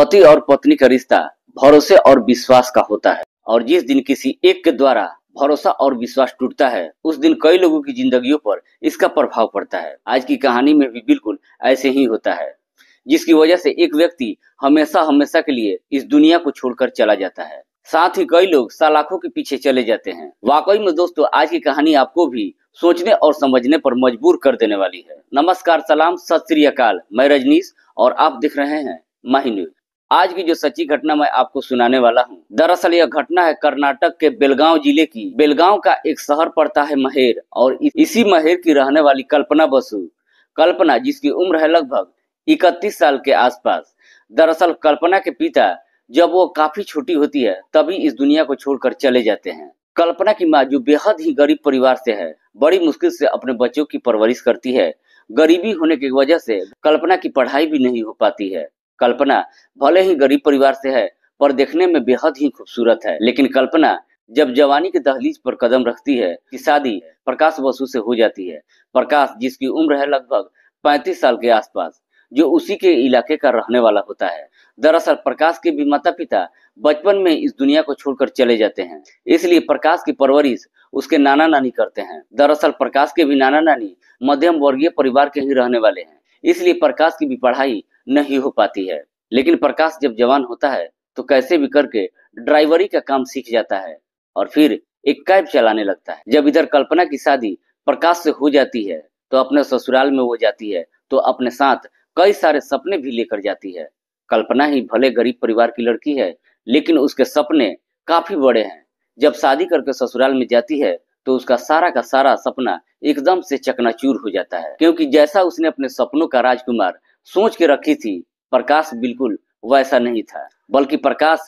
पति और पत्नी का रिश्ता भरोसे और विश्वास का होता है और जिस दिन किसी एक के द्वारा भरोसा और विश्वास टूटता है उस दिन कई लोगों की जिंदगियों पर इसका प्रभाव पड़ता है। आज की कहानी में भी बिल्कुल ऐसे ही होता है, जिसकी वजह से एक व्यक्ति हमेशा हमेशा के लिए इस दुनिया को छोड़कर चला जाता है। साथ ही कई लोग सलाखों के पीछे चले जाते हैं। वाकई में दोस्तों, आज की कहानी आपको भी सोचने और समझने पर मजबूर कर देने वाली है। नमस्कार, सलाम, सत श्री अकाल। मैं रजनीश और आप देख रहे हैं माही न्यूज। आज की जो सच्ची घटना मैं आपको सुनाने वाला हूँ, दरअसल यह घटना है कर्नाटक के बेलगांव जिले की। बेलगांव का एक शहर पड़ता है महेर और इसी महेर की रहने वाली कल्पना बसु। कल्पना, जिसकी उम्र है लगभग 31 साल के आसपास। दरअसल कल्पना के पिता जब वो काफी छोटी होती है तभी इस दुनिया को छोड़कर चले जाते हैं। कल्पना की माँ, जो बेहद ही गरीब परिवार से है, बड़ी मुश्किल से अपने बच्चों की परवरिश करती है। गरीबी होने की वजह से कल्पना की पढ़ाई भी नहीं हो पाती है। कल्पना भले ही गरीब परिवार से है पर देखने में बेहद ही खूबसूरत है। लेकिन कल्पना जब जवानी के दहलीज पर कदम रखती है कि शादी प्रकाश बसु से हो जाती है। प्रकाश, जिसकी उम्र है लगभग 35 साल के आसपास, जो उसी के इलाके का रहने वाला होता है। दरअसल प्रकाश के भी माता पिता बचपन में इस दुनिया को छोड़कर चले जाते हैं, इसलिए प्रकाश की परवरिश उसके नाना नानी करते हैं। दरअसल प्रकाश के भी नाना नानी मध्यम वर्गीय परिवार के ही रहने वाले हैं, इसलिए प्रकाश की भी पढ़ाई नहीं हो पाती है। लेकिन प्रकाश जब जवान होता है तो कैसे भी करके ड्राइवरी का काम सीख जाता है और फिर एक कैब चलाने लगता है। जब इधर कल्पना की शादी प्रकाश से हो जाती है तो अपने ससुराल में वो जाती है तो अपने साथ कई सारे सपने भी लेकर जाती है। कल्पना ही भले गरीब परिवार की लड़की है, लेकिन उसके सपने काफी बड़े हैं। जब शादी करके ससुराल में जाती है तो उसका सारा का सारा सपना एकदम से चकनाचूर हो जाता है, क्योंकि जैसा उसने अपने सपनों का राजकुमार सोच के रखी थी, प्रकाश बिल्कुल वैसा नहीं था। बल्कि प्रकाश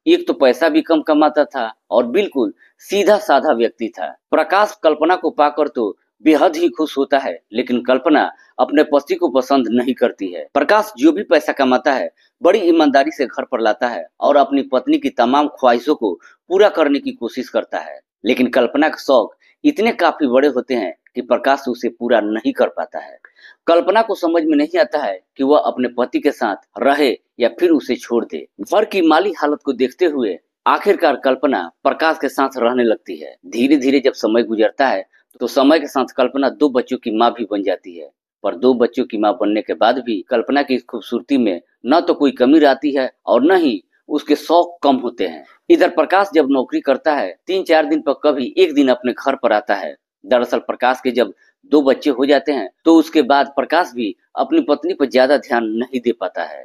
एक तो पैसा भी कम कमाता था और बिल्कुल सीधा साधा व्यक्ति था। प्रकाश कल्पना को पाकर तो बेहद ही खुश होता है, लेकिन कल्पना अपने पति को पसंद नहीं करती है। प्रकाश जो भी पैसा कमाता है बड़ी ईमानदारी से घर पर लाता है और अपनी पत्नी की तमाम ख्वाहिशों को पूरा करने की कोशिश करता है। लेकिन कल्पना के शौक इतने काफी बड़े होते हैं कि प्रकाश उसे पूरा नहीं कर पाता है। कल्पना को समझ में नहीं आता है कि वह अपने पति के साथ रहे या फिर उसे छोड़ दे। घर की माली हालत को देखते हुए आखिरकार कल्पना प्रकाश के साथ रहने लगती है। धीरे धीरे जब समय गुजरता है तो समय के साथ कल्पना 2 बच्चों की माँ भी बन जाती है। पर 2 बच्चों की माँ बनने के बाद भी कल्पना की खूबसूरती में न तो कोई कमी रहती है और न ही उसके शौक कम होते हैं। इधर प्रकाश जब नौकरी करता है 3-4 दिन पर कभी एक दिन अपने घर पर आता है। दरअसल प्रकाश के जब 2 बच्चे हो जाते हैं तो उसके बाद प्रकाश भी अपनी पत्नी पर ज्यादा ध्यान नहीं दे पाता है।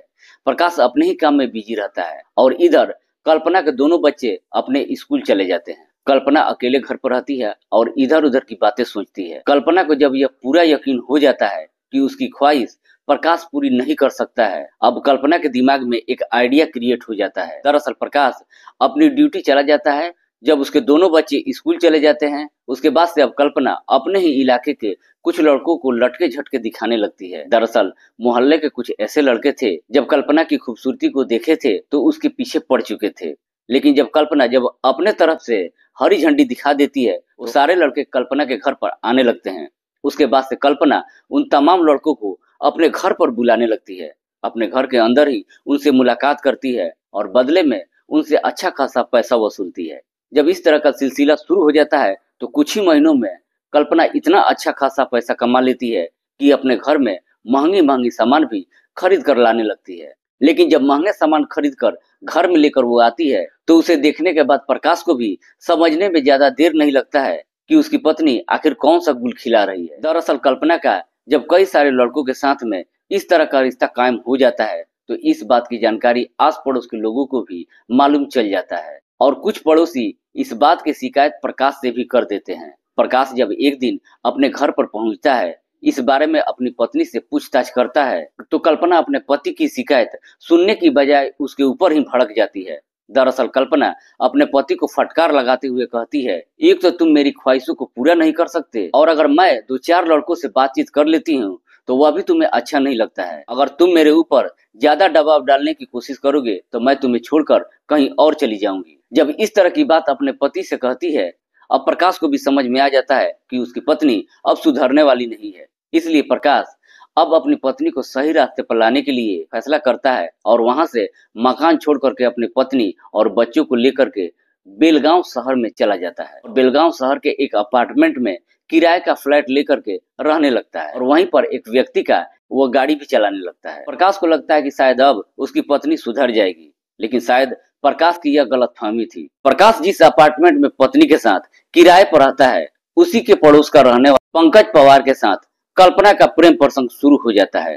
प्रकाश अपने ही काम में बिजी रहता है और इधर कल्पना के दोनों बच्चे अपने स्कूल चले जाते हैं। कल्पना अकेले घर पर रहती है और इधर उधर की बातें सोचती है। कल्पना को जब यह पूरा यकीन हो जाता है कि उसकी ख्वाहिश प्रकाश पूरी नहीं कर सकता है, अब कल्पना के दिमाग में एक आइडिया क्रिएट हो जाता है। दरअसल प्रकाश अपनी ड्यूटी चला जाता है। जब उसके दोनों बच्चे स्कूल चले जाते हैं उसके बाद से अब कल्पना अपने ही इलाके के कुछ लड़कों को लटके झटके दिखाने लगती है। दरअसल मोहल्ले के कुछ ऐसे लड़के थे जब कल्पना की खूबसूरती को देखे थे तो उसके पीछे पड़ चुके थे। लेकिन जब कल्पना अपने तरफ से हरी झंडी दिखा देती है वो सारे लड़के कल्पना के घर पर आने लगते हैं। उसके बाद से कल्पना उन तमाम लड़कों को अपने घर पर बुलाने लगती है। अपने घर के अंदर ही उनसे मुलाकात करती है और बदले में उनसे अच्छा खासा पैसा वसूलती है। जब इस तरह का सिलसिला शुरू हो जाता है तो कुछ ही महीनों में कल्पना इतना अच्छा खासा पैसा कमा लेती है कि अपने घर में महंगी महंगी सामान भी खरीद कर लाने लगती है। लेकिन जब महंगे सामान खरीद कर घर में लेकर वो आती है तो उसे देखने के बाद प्रकाश को भी समझने में ज्यादा देर नहीं लगता है कि उसकी पत्नी आखिर कौन सा गुल खिला रही है। दरअसल कल्पना का जब कई सारे लड़कों के साथ में इस तरह का रिश्ता कायम हो जाता है तो इस बात की जानकारी आस पड़ोस के लोगों को भी मालूम चल जाता है और कुछ पड़ोसी इस बात की शिकायत प्रकाश से भी कर देते हैं। प्रकाश जब एक दिन अपने घर पर पहुंचता है, इस बारे में अपनी पत्नी से पूछताछ करता है तो कल्पना अपने पति की शिकायत सुनने की बजाय उसके ऊपर ही भड़क जाती है। दरअसल कल्पना अपने पति को फटकार लगाते हुए कहती है, एक तो तुम मेरी ख्वाहिशों को पूरा नहीं कर सकते और अगर मैं 2-4 लड़कों से बातचीत कर लेती हूँ तो वह भी तुम्हें अच्छा नहीं लगता है। अगर तुम मेरे ऊपर ज्यादा दबाव डालने की कोशिश करोगे तो मैं तुम्हें छोड़कर कहीं और चली जाऊंगी। जब इस तरह की बात अपने पति से कहती है, अब प्रकाश को भी समझ में आ जाता है कि उसकी पत्नी अब सुधरने वाली नहीं है। इसलिए प्रकाश अब अपनी पत्नी को सही रास्ते पर लाने के लिए फैसला करता है और वहां से मकान छोड़ करके अपनी पत्नी और बच्चों को लेकर के बेलगांव शहर में चला जाता है और बेलगांव शहर के एक अपार्टमेंट में किराए का फ्लैट लेकर के रहने लगता है और वहीं पर एक व्यक्ति का वो गाड़ी भी चलाने लगता है। प्रकाश को लगता है कि शायद अब उसकी पत्नी सुधर जाएगी, लेकिन शायद प्रकाश की यह गलतफहमी थी। प्रकाश जिस अपार्टमेंट में पत्नी के साथ किराए पर रहता है, उसी के पड़ोस का रहने वाला पंकज पवार के साथ कल्पना का प्रेम प्रसंग शुरू हो जाता है।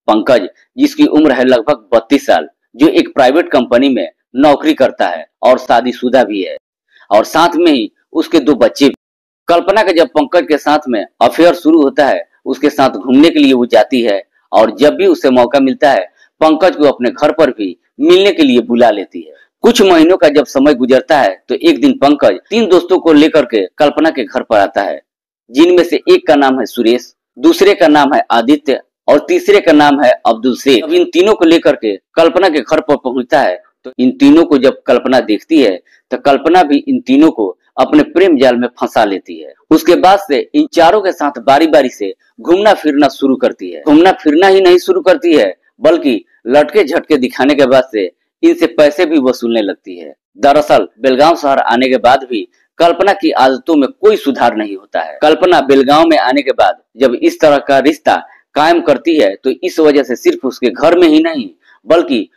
पंकज, जिसकी उम्र है लगभग 32 साल, जो एक प्राइवेट कंपनी में नौकरी करता है और शादीशुदा भी है और साथ में ही उसके 2 बच्चे भी। कल्पना का जब पंकज के साथ में अफेयर शुरू होता है, उसके साथ घूमने के लिए वो जाती है और जब भी उसे मौका मिलता है पंकज को अपने घर पर भी मिलने के लिए बुला लेती है। कुछ महीनों का जब समय गुजरता है तो एक दिन पंकज 3 दोस्तों को लेकर के कल्पना के घर पर आता है, जिनमें से एक का नाम है सुरेश, दूसरे का नाम है आदित्य और तीसरे का नाम है अब्दुल शेख। अब इन तीनों को लेकर के कल्पना के घर पर पहुंचता है तो इन तीनों को जब कल्पना देखती है तो कल्पना भी इन तीनों को अपने प्रेम जाल में फंसा लेती है। उसके बाद से इन चारों के साथ बारी बारी से घूमना फिरना शुरू करती है। घूमना फिरना ही नहीं शुरू करती है बल्कि लटके झटके दिखाने के बाद से इनसे पैसे भी वसूलने लगती है। दरअसल बेलगांव शहर आने के बाद भी कल्पना की आदतों में कोई सुधार नहीं होता है। कल्पना बेलगांव में आने के बाद जब इस तरह का रिश्ता कायम करती है तो इस वजह से सिर्फ उसके घर में ही नहीं बल्कि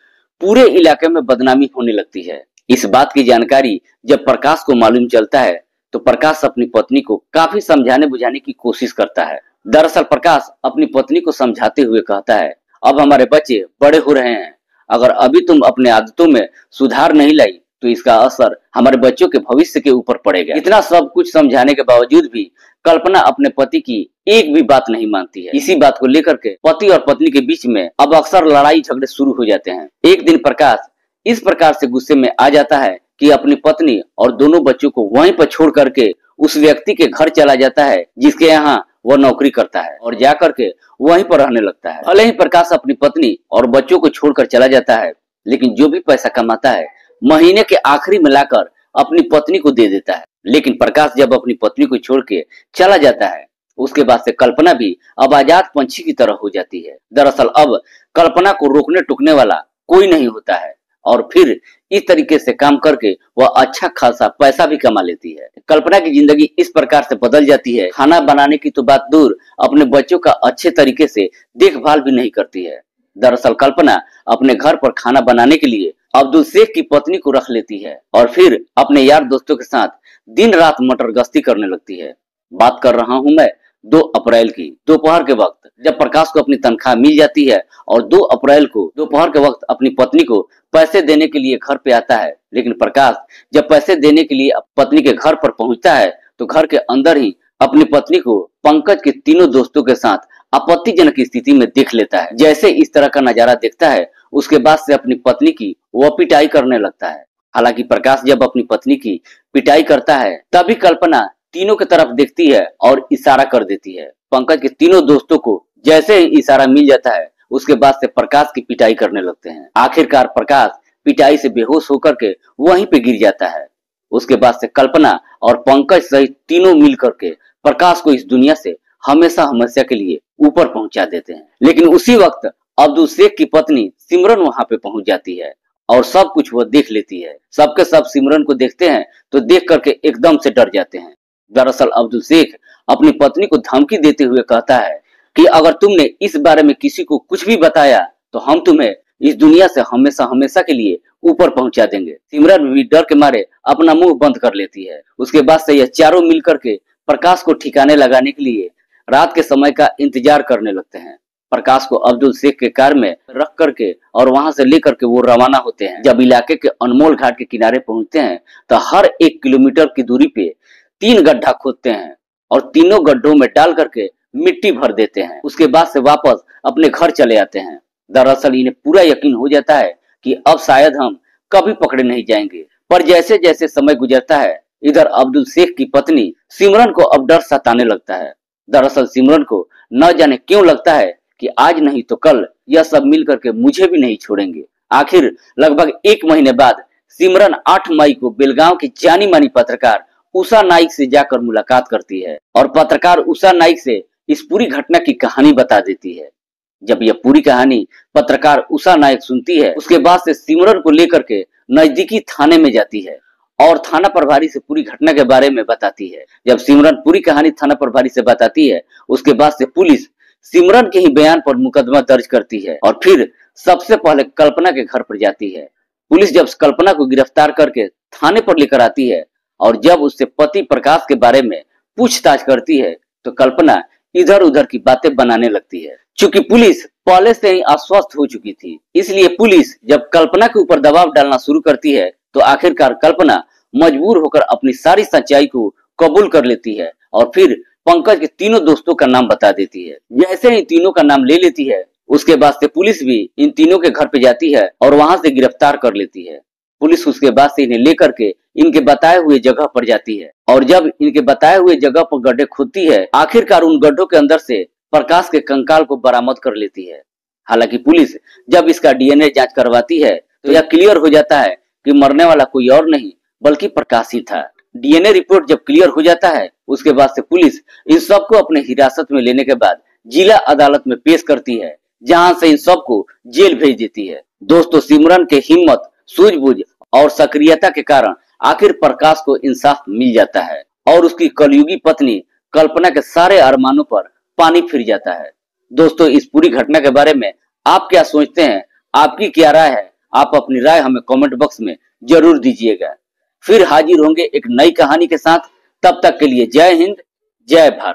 पूरे इलाके में बदनामी होने लगती है। इस बात की जानकारी जब प्रकाश को मालूम चलता है तो प्रकाश अपनी पत्नी को काफी समझाने बुझाने की कोशिश करता है। दरअसल प्रकाश अपनी पत्नी को समझाते हुए कहता है, अब हमारे बच्चे बड़े हो रहे हैं, अगर अभी तुम अपने आदतों में सुधार नहीं लाई तो इसका असर हमारे बच्चों के भविष्य के ऊपर पड़ेगा। इतना सब कुछ समझाने के बावजूद भी कल्पना अपने पति की एक भी बात नहीं मानती है। इसी बात को लेकर के पति और पत्नी के बीच में अब अक्सर लड़ाई झगड़े शुरू हो जाते हैं। एक दिन प्रकाश इस प्रकार से गुस्से में आ जाता है कि अपनी पत्नी और दोनों बच्चों को वहीं पर छोड़ करके उस व्यक्ति के घर चला जाता है जिसके यहाँ वह नौकरी करता है और जाकर के वहीं पर रहने लगता है। भले ही प्रकाश अपनी पत्नी और बच्चों को छोड़कर चला जाता है, लेकिन जो भी पैसा कमाता है महीने के आखिरी में लाकर अपनी पत्नी को दे देता है। लेकिन प्रकाश जब अपनी पत्नी को छोड़ के चला जाता है उसके बाद से कल्पना भी अब आजाद पंछी की तरह हो जाती है। दरअसल अब कल्पना को रोकने टोकने वाला कोई नहीं होता है और फिर इस तरीके से काम करके वह अच्छा खासा पैसा भी कमा लेती है। कल्पना की जिंदगी इस प्रकार से बदल जाती है, खाना बनाने की तो बात दूर, अपने बच्चों का अच्छे तरीके से देखभाल भी नहीं करती है। दरअसल कल्पना अपने घर पर खाना बनाने के लिए अब्दुल शेख की पत्नी को रख लेती है और फिर अपने यार दोस्तों के साथ दिन रात मटर गश्ती करने लगती है। बात कर रहा हूं मैं 2 अप्रैल की दोपहर के वक्त, जब प्रकाश को अपनी तनख्वाह मिल जाती है और 2 अप्रैल को दोपहर के वक्त अपनी पत्नी को पैसे देने के लिए घर पे आता है। लेकिन प्रकाश जब पैसे देने के लिए पत्नी के घर पर पहुंचता है तो घर के अंदर ही अपनी पत्नी को पंकज के तीनों दोस्तों के साथ आपत्तिजनक स्थिति में देख लेता है। जैसे इस तरह का नजारा देखता है उसके बाद से अपनी पत्नी की वह पिटाई करने लगता है। हालांकि प्रकाश जब अपनी पत्नी की पिटाई करता है तभी कल्पना तीनों की तरफ देखती है और इशारा कर देती है। पंकज के तीनों दोस्तों को जैसे ही इशारा मिल जाता है उसके बाद से प्रकाश की पिटाई करने लगते हैं। आखिरकार प्रकाश पिटाई से बेहोश होकर के वहीं पे गिर जाता है। उसके बाद से कल्पना और पंकज सहित तीनों मिल करके प्रकाश को इस दुनिया से हमेशा हमेशा के लिए ऊपर पहुंचा देते हैं। लेकिन उसी वक्त अब्दुल शेख की पत्नी सिमरन वहां पे पहुंच जाती है और सब कुछ वो देख लेती है। सबके सब सिमरन को देखते हैं तो देख करके एकदम से डर जाते हैं। दरअसल अब्दुल शेख अपनी पत्नी को धमकी देते हुए कहता है कि अगर तुमने इस बारे में किसी को कुछ भी बताया तो हम तुम्हें इस दुनिया से हमेशा हमेशा के लिए ऊपर पहुंचा देंगे। सिमरन भी डर के मारे अपना मुंह बंद कर लेती है। उसके बाद से यह चारों मिलकर के प्रकाश को ठिकाने लगाने के लिए रात के समय का इंतजार करने लगते हैं। प्रकाश को अब्दुल शेख के कार में रख करके और वहां से लेकर के वो रवाना होते हैं। जब इलाके के अनमोल घाट के किनारे पहुंचते हैं तो हर 1 किलोमीटर की दूरी पे 3 गड्ढा खोदते हैं और तीनों गड्ढों में डाल करके मिट्टी भर देते हैं। उसके बाद से वापस अपने घर चले आते हैं। दरअसल इन्हें पूरा यकीन हो जाता है कि अब शायद हम कभी पकड़े नहीं जाएंगे। पर जैसे जैसे समय गुजरता है इधर अब्दुल शेख की पत्नी सिमरन को अब डर सताने लगता है। दरअसल सिमरन को न जाने क्यों लगता है कि आज नहीं तो कल यह सब मिल करके मुझे भी नहीं छोड़ेंगे। आखिर लगभग 1 महीने बाद सिमरन 8 मई को बेलगांव की जानी मानी पत्रकार उषा नाइक से जाकर मुलाकात करती है और पत्रकार उषा नाइक से इस पूरी घटना की कहानी बता देती है। जब यह पूरी कहानी पत्रकार उषा नायक सुनती है, उसके बाद से सिमरन को लेकर के नजदीकी थाने में जाती है और थाना प्रभारी से पूरी घटना के बारे में बताती है। जब सिमरन पूरी कहानी थाना प्रभारी से बताती है, उसके बाद से पुलिस सिमरन के ही बयान पर मुकदमा दर्ज करती है और फिर सबसे पहले कल्पना के घर पर जाती है। पुलिस जब कल्पना को गिरफ्तार करके थाने पर लेकर आती है और जब उससे पति प्रकाश के बारे में पूछताछ करती है, तो कल्पना इधर उधर की बातें बनाने लगती है। चूंकि पुलिस पहले से ही अस्वस्थ हो चुकी थी, इसलिए पुलिस जब कल्पना के ऊपर दबाव डालना शुरू करती है, तो आखिरकार कल्पना मजबूर होकर अपनी सारी सच्चाई को कबूल कर लेती है और फिर पंकज के तीनों दोस्तों का नाम बता देती है। जैसे ही तीनों का नाम ले लेती है, उसके बाद से पुलिस भी इन तीनों के घर पे जाती है और वहां से गिरफ्तार कर लेती है। पुलिस उसके बाद से इन्हें लेकर के इनके बताए हुए जगह पर जाती है और जब इनके बताए हुए जगह पर गड्ढे खोदती है, आखिरकार उन गड्ढों के अंदर से प्रकाश के कंकाल को बरामद कर लेती है। हालांकि पुलिस जब इसका डीएनए जांच करवाती है, तो यह क्लियर हो जाता है कि मरने वाला कोई और नहीं बल्कि प्रकाश ही था। डीएनए रिपोर्ट जब क्लियर हो जाता है, उसके बाद से पुलिस इन सबको अपने हिरासत में लेने के बाद जिला अदालत में पेश करती है, जहां से इन सबको जेल भेज देती है। दोस्तों, सिमरन के हिम्मत, सूझबूझ और सक्रियता के कारण आखिर प्रकाश को इंसाफ मिल जाता है और उसकी कलयुगी पत्नी कल्पना के सारे अरमानों पर पानी फिर जाता है। दोस्तों, इस पूरी घटना के बारे में आप क्या सोचते हैं? आपकी क्या राय है? आप अपनी राय हमें कमेंट बॉक्स में जरूर दीजिएगा। फिर हाजिर होंगे एक नई कहानी के साथ। तब तक के लिए जय हिंद, जय भारत।